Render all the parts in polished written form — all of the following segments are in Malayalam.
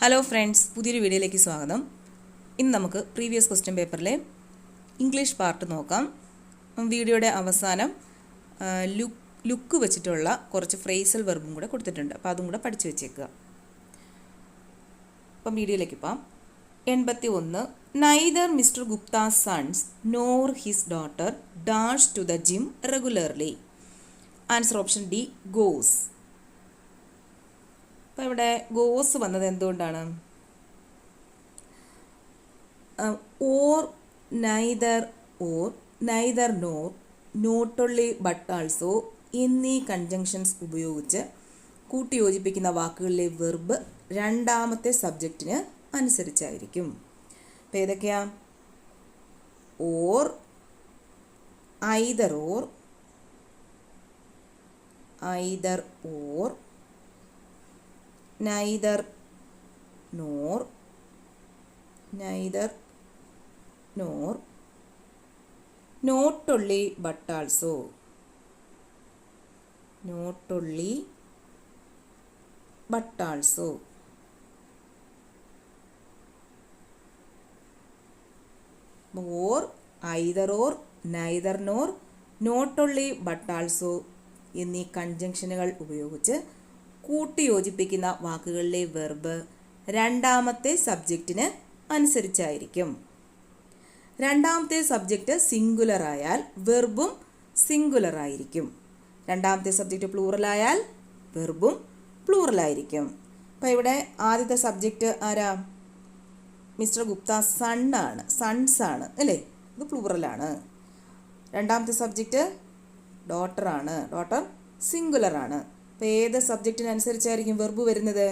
ഹലോ ഫ്രണ്ട്സ്, പുതിയൊരു വീഡിയോയിലേക്ക് സ്വാഗതം. ഇന്ന് നമുക്ക് പ്രീവിയസ് ക്വസ്റ്റ്യൻ പേപ്പറിലെ ഇംഗ്ലീഷ് പാർട്ട് നോക്കാം. വീഡിയോയുടെ അവസാനം ലുക്ക് വെച്ചിട്ടുള്ള കുറച്ച് ഫ്രേസൽ വെർബും കൂടെ കൊടുത്തിട്ടുണ്ട്. അപ്പോൾ അതും കൂടെ പഠിച്ചു വെച്ചേക്കുക. അപ്പം വീഡിയോയിലേക്ക് പോകാം. 81. Neither Mr. Gupta's sons nor his daughter dash to the gym regularly. Answer option D, goes. അപ്പോൾ ഇവിടെ ഗോസ് വന്നത് എന്തുകൊണ്ടാണ്? Or, neither or, neither nor, not only but also എന്നീ കൺജങ്ഷൻസ് ഉപയോഗിച്ച് കൂട്ടിയോജിപ്പിക്കുന്ന വാക്കുകളിലെ വെർബ് രണ്ടാമത്തെ സബ്ജക്റ്റിന് അനുസരിച്ചായിരിക്കും. അപ്പോൾ ഏതൊക്കെയാ? Or, either or, either or, neither nor, neither nor, not only but also, not only but also. Or, either or, neither nor, not only but also എന്നീ കൺജങ്ഷനുകൾ ഉപയോഗിച്ച് കൂട്ടിയോജിപ്പിക്കുന്ന വാക്കുകളിലെ വെർബ് രണ്ടാമത്തെ സബ്ജക്റ്റിന് അനുസരിച്ചായിരിക്കും. രണ്ടാമത്തെ സബ്ജക്റ്റ് സിംഗുലർ ആയാൽ വെർബും സിംഗുലർ ആയിരിക്കും. രണ്ടാമത്തെ സബ്ജക്റ്റ് പ്ലൂറൽ ആയാൽ വെർബും പ്ലൂറൽ ആയിരിക്കും. അപ്പോൾ ഇവിടെ ആദ്യത്തെ സബ്ജക്റ്റ് ആരാ? മിസ്റ്റർ ഗുപ്ത സൺ ആണ്, സൺസ് ആണ് അല്ലേ, ഇത് പ്ലൂറലാണ്. രണ്ടാമത്തെ സബ്ജക്റ്റ് ഡോട്ടർ ആണ്, ഡോട്ടർ സിംഗുലർ ആണ്. അപ്പോൾ ഏത് സബ്ജക്റ്റിനനുസരിച്ചായിരിക്കും വെർബ് വരുന്നത്?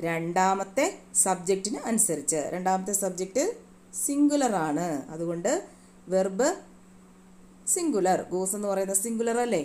രണ്ടാമത്തെ സബ്ജക്റ്റിന് അനുസരിച്ച്. രണ്ടാമത്തെ സബ്ജക്റ്റ് സിംഗുലർ ആണ്, അതുകൊണ്ട് വെർബ് സിംഗുലർ. ഗോസ് എന്ന് പറയുന്നത് സിംഗുലർ അല്ലേ,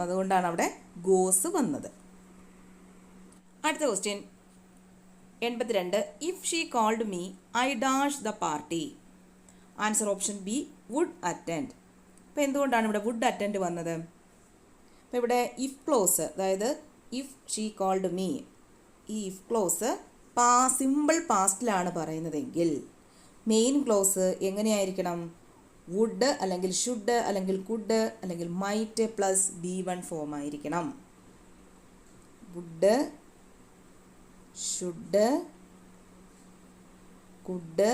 അതുകൊണ്ടാണ് അവിടെ ഗോസ് വന്നത്. അടുത്ത question 82. If she called me I dash the party. Answer option B, would attend. അപ്പോൾ എന്തുകൊണ്ടാണ് ഇവിടെ വുഡ് അറ്റൻഡ് വന്നത്? അപ്പോൾ ഇവിടെ ഇഫ് ക്ലോസ്, അതായത് ഇഫ് ഷീ കോൾഡ് മീ, ഈ ഇഫ് ക്ലോസ് സിമ്പിൾ പാസ്റ്റിലാണ് പറയുന്നതെങ്കിൽ മെയിൻ ക്ലോസ് എങ്ങനെയായിരിക്കണം? വുഡ് അല്ലെങ്കിൽ ഷുഡ് അല്ലെങ്കിൽ കുഡ് അല്ലെങ്കിൽ മൈറ്റ് പ്ലസ് B1 ഫോം ആയിരിക്കണം. വുഡ്, ഷുഡ്, കുഡ്,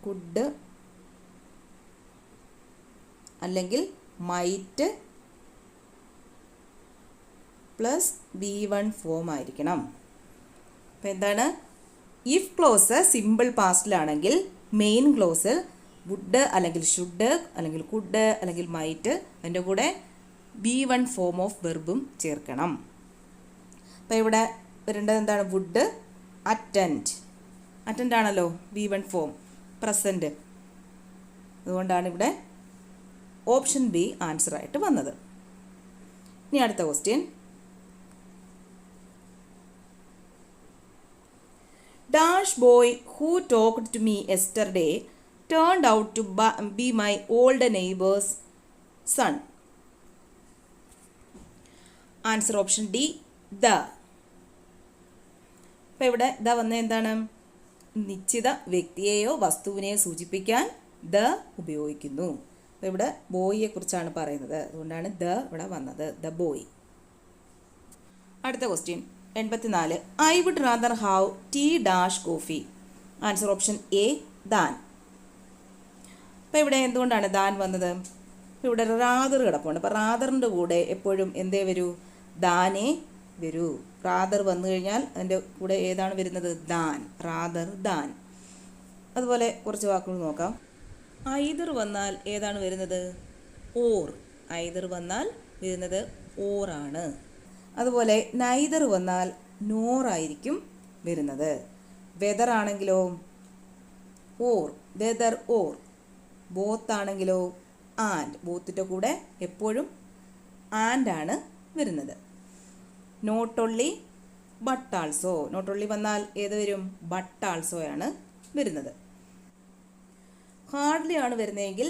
കുഡ് അല്ലെങ്കിൽ മൈറ്റ് പ്ലസ് B1 ഫോം ആയിരിക്കണം. അപ്പോൾ എന്താണ്? If clause simple പാസ്റ്റിലാണെങ്കിൽ main clause would അല്ലെങ്കിൽ ഷുഡ് അല്ലെങ്കിൽ കുഡ് അല്ലെങ്കിൽ മൈറ്റ്, അതിൻ്റെ കൂടെ B1 ഫോം ഓഫ് വെർബും ചേർക്കണം. അപ്പോൾ ഇവിടെ വരേണ്ടത് എന്താണ്? Would attend. അറ്റൻഡ് ആണല്ലോ B1 ഫോം, പ്രസൻറ്റ്. അതുകൊണ്ടാണ് ഇവിടെ ഓപ്ഷൻ ബി ആൻസർ ആയിട്ട് വന്നത്. ഇനി അടുത്ത question. Dash boy who talked to me yesterday turned out to be my old neighbour's son. Answer option D, the. അപ്പോൾ ഇവിടെ ദ വന്ന എന്താണ്? നിശ്ചിത വ്യക്തിയെയോ വസ്തുവിനെയോ സൂചിപ്പിക്കാൻ ദ ഉപയോഗിക്കുന്നു. അപ്പോൾ ഇവിടെ ബോയിയെ കുറിച്ചാണ് പറയുന്നത്, അതുകൊണ്ടാണ് ദ ഇവിടെ വന്നത്, ദ ബോയ്. അടുത്ത question 84. I would rather have tea dash coffee. Answer option A, than. അപ്പോൾ ഇവിടെ എന്തുകൊണ്ടാണ് ദാൻ വന്നത്? അപ്പോൾ ഇവിടെ റാദർ കിടപ്പുണ്ട്. അപ്പോൾ റാദറിൻ്റെ കൂടെ എപ്പോഴും എന്തേ വരൂ? ദാനേ വരൂ. റാദർ വന്നു കഴിഞ്ഞാൽ അതിൻ്റെ കൂടെ ഏതാണ് വരുന്നത്? ദാൻ. Rather, than. അതുപോലെ കുറച്ച് വാക്കുകൾ നോക്കാം. ഐദർ വന്നാൽ ഏതാണ് വരുന്നത്? ഓർ. ഐദർ വന്നാൽ വരുന്നത് ഓറാണ്. അതുപോലെ നൈദർ വന്നാൽ നോറായിരിക്കും വരുന്നത്. വെദർ ആണെങ്കിലോ ഓർ, വെദർ ഓർ. ബോത്ത് ആണെങ്കിലോ ആൻഡ്. ബോത്തിൻ്റെ കൂടെ എപ്പോഴും ആൻഡ് ആണ് വരുന്നത്. Not only but also. Not only വന്നാൽ ഏത് വരും? ബട്ട് ആൾസോയാണ് വരുന്നത്. ഹാർഡ്ലി ആണ് വരുന്നതെങ്കിൽ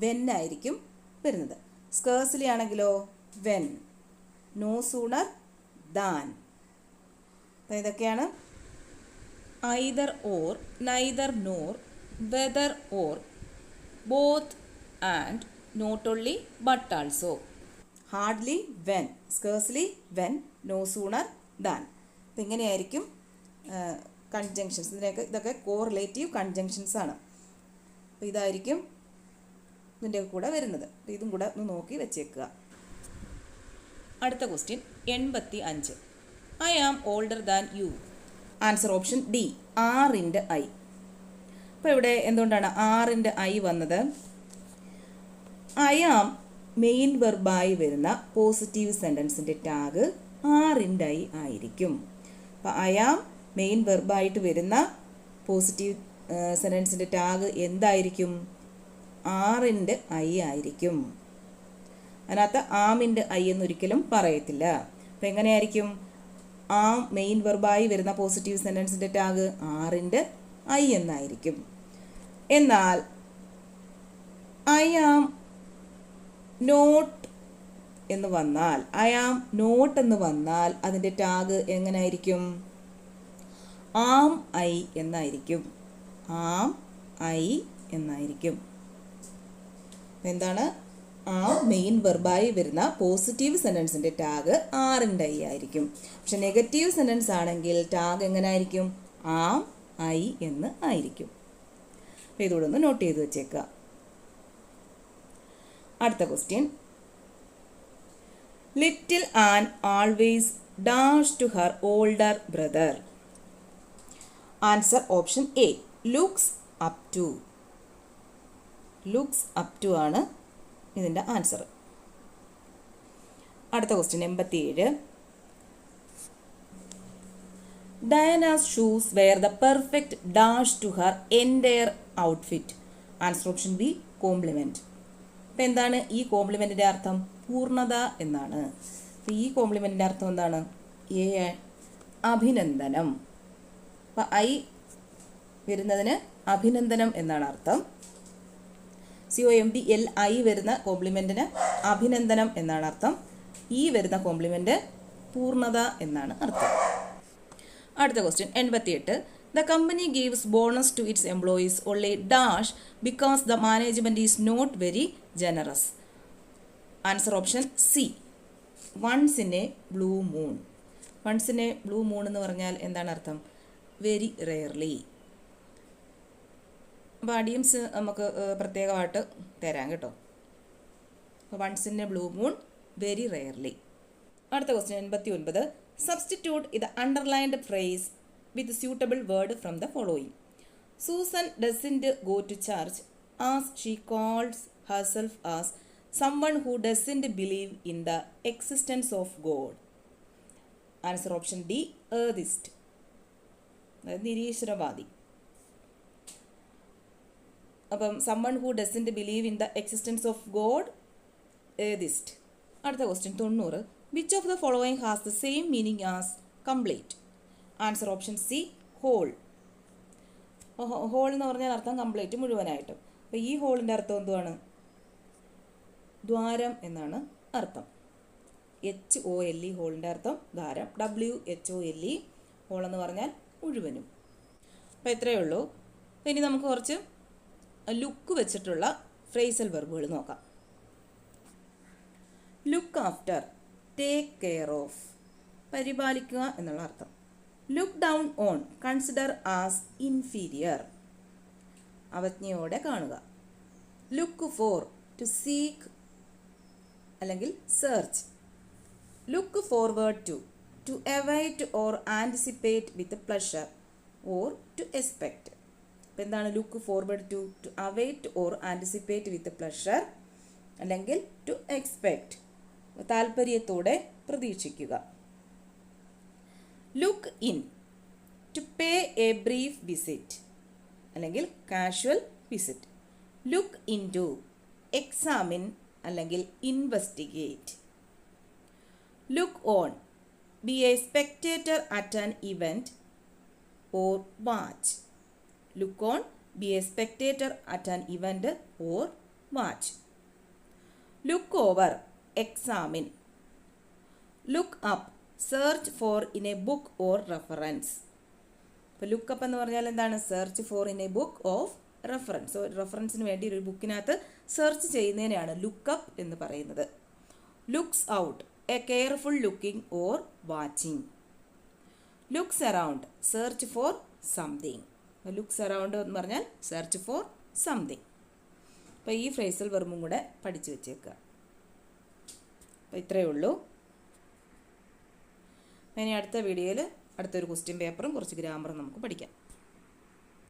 വെൻ ആയിരിക്കും വരുന്നത്. സ്കേഴ്സ്ലി ആണെങ്കിലോ വെൻ, നോ സൂണർ ദാൻ. അപ്പോൾ ഇതൊക്കെയാണ് either or, neither nor, whether or, both and, not only but also. Hardly when, scarcely when, no sooner than. അപ്പം ഇങ്ങനെയായിരിക്കും കൺജങ്ഷൻസ്. ഇതൊക്കെ കോറിലേറ്റീവ് കൺജങ്ഷൻസ് ആണ്. അപ്പോൾ ഇതായിരിക്കും ഇതിൻ്റെ കൂടെ വരുന്നത്. അപ്പോൾ ഇതും കൂടെ ഒന്ന് നോക്കി വെച്ചേക്കുക. അടുത്ത question 85. I am older than you. Answer option D, ആറിൻ്റെ ഐ. അപ്പോൾ ഇവിടെ എന്തുകൊണ്ടാണ് ആറിൻ്റെ ഐ വന്നത്? ഐ ആം മെയിൻ വെർബായി വരുന്ന പോസിറ്റീവ് സെൻറ്റൻസിൻ്റെ ടാഗ് ആറിൻ്റെ ഐ ആയിരിക്കും. അപ്പോൾ ഐ ആം മെയിൻ വെർബായിട്ട് വരുന്ന പോസിറ്റീവ് സെൻറ്റൻസിൻ്റെ ടാഗ് എന്തായിരിക്കും? ആറിൻ്റെ ഐ ആയിരിക്കും. അതിനകത്ത് ആമിൻ്റെ ഐ എന്നൊരിക്കലും പറയത്തില്ല. അപ്പം എങ്ങനെയായിരിക്കും? ആം മെയിൻ വെർബായി വരുന്ന പോസിറ്റീവ് സെൻറ്റൻസിൻ്റെ ടാഗ് ആറിൻ്റെ ഐ എന്നായിരിക്കും. എന്നാൽ ഐ ആം നോട്ട് എന്ന് വന്നാൽ, ഐ ആം നോട്ട് എന്ന് വന്നാൽ അതിൻ്റെ ടാഗ് എങ്ങനെയായിരിക്കും? ആം ഐ എന്നായിരിക്കും. ആം ഐ എന്നായിരിക്കും. എന്താണ്? ആ മെയിൻ വെർബായി വരുന്ന പോസിറ്റീവ് സെൻറ്റൻസിൻ്റെ ടാഗ് ആറിൻ്റെ ഐ ആയിരിക്കും. പക്ഷെ നെഗറ്റീവ് സെൻറ്റൻസ് ആണെങ്കിൽ ടാഗ് എങ്ങനെ ആയിരിക്കും? ആം ഐ എന്ന് ആയിരിക്കും. അപ്പോൾ ഇതോടെ ഒന്ന് നോട്ട് ചെയ്ത് വെച്ചേക്കുക. അടുത്ത question. Little Ann always dash to her older brother. Answer option A, looks up to. Looks up to ആണ് ഇതിൻ്റെ ആൻസർ. അടുത്ത question 87. Diana's shoes wear the perfect dash to her entire outfit. Answer option B, compliment. അപ്പം എന്താണ് ഈ കോംപ്ലിമെൻറ്റിൻ്റെ അർത്ഥം? പൂർണ്ണത എന്നാണ്. അപ്പം ഈ കോംപ്ലിമെൻറ്റിൻ്റെ അർത്ഥം എന്താണ്? എ, അഭിനന്ദനം. അപ്പം ഐ വരുന്നതിന് അഭിനന്ദനം എന്നാണ് അർത്ഥം. COMPLI വരുന്ന കോംപ്ലിമെൻറ്റിന് അഭിനന്ദനം എന്നാണ് അർത്ഥം. ഈ വരുന്ന കോംപ്ലിമെൻറ്റ് പൂർണ്ണത എന്നാണ് അർത്ഥം. അടുത്ത question 88. The company gives bonus to its employees only dash because the management is not very generous. Answer option C, once in a blue moon. Once in a blue moon എന്ന് പറഞ്ഞാൽ എന്താണ് അർത്ഥം? Very rarely. അപ്പോൾ അഡിയംസ് നമുക്ക് പ്രത്യേകമായിട്ട് തരാം കേട്ടോ. Once in a blue moon, very rarely. അടുത്ത ക്വസ്റ്റ്യൻ 89. സബ്സ്റ്റിറ്റ്യൂട്ട് ഇത് underlined phrase with suitable word from the following. Susan doesn't go to church as she calls herself as someone who doesn't believe in the existence of God. Answer option D, atheist. അതായത് നിരീശ്വരവാദി. അപ്പം someone who doesn't believe in the existence of God, atheist. അടുത്ത question 90. Which of the following has the same meaning as complete? Answer option C, whole. Whole എന്ന് പറഞ്ഞാൽ അർത്ഥം കംപ്ലീറ്റ്, മുഴുവനായിട്ടും. അപ്പോൾ ഈ ഹോളിൻ്റെ അർത്ഥം എന്തുവാണ്? ദ്വാരം എന്നാണ് അർത്ഥം. HOLE ഹോളിൻ്റെ അർത്ഥം ദ്വാരം. WHOLE ഹോൾ എന്ന് പറഞ്ഞാൽ മുഴുവനും. അപ്പോൾ ഇത്രയേ ഉള്ളൂ. ഇനി നമുക്ക് കുറച്ച് ലുക്ക് വെച്ചിട്ടുള്ള ഫ്രേസൽ വെർബുകൾ നോക്കാം. Look after, take care of, പരിപാലിക്കുക എന്നുള്ള അർത്ഥം. Look down on, consider as inferior, അവജ്ഞയോടെ കാണുക. ലുക്ക് ഫോർ, ടു സീക്ക് അല്ലെങ്കിൽ search. Look forward to await or anticipate with pleasure or to expect. അപ്പോൾ എന്താണ് look forward to await or anticipate with pleasure അല്ലെങ്കിൽ ടു എക്സ്പെക്റ്റ്, താല്പര്യത്തോടെ പ്രതീക്ഷിക്കുക. Look in, to pay a brief visit അല്ലെങ്കിൽ casual visit. Look in to, examine അല്ലെങ്കിൽ investigate. Look on, B A spectator at an event or watch. Look on, be a spectator at an event or watch. Over, examine. Look up, search for in a book or reference. അപ്പോൾ ലുക്ക് അപ്പ് എന്ന് പറഞ്ഞാൽ എന്താണ്? Search for in a book of reference. റെഫറൻസിന് വേണ്ടി ഒരു ബുക്കിനകത്ത് സെർച്ച് ചെയ്യുന്നതിനെയാണ് ലുക്കപ്പ് എന്ന് പറയുന്നത്. Looks out, a careful looking or watching. Looks around, search for something. Looks around എന്ന് പറഞ്ഞാൽ സെർച്ച് ഫോർ സംതിങ്. അപ്പോൾ ഈ ഫ്രേസൽ വെർബും കൂടെ പഠിച്ചു വെച്ചേക്കുക. അപ്പോൾ ഇത്രയേ ഉള്ളൂ. ഇനി അടുത്ത വീഡിയോയിൽ അടുത്തൊരു ക്വസ്റ്റ്യൻ പേപ്പറും കുറച്ച് ഗ്രാമറും നമുക്ക് പഠിക്കാം.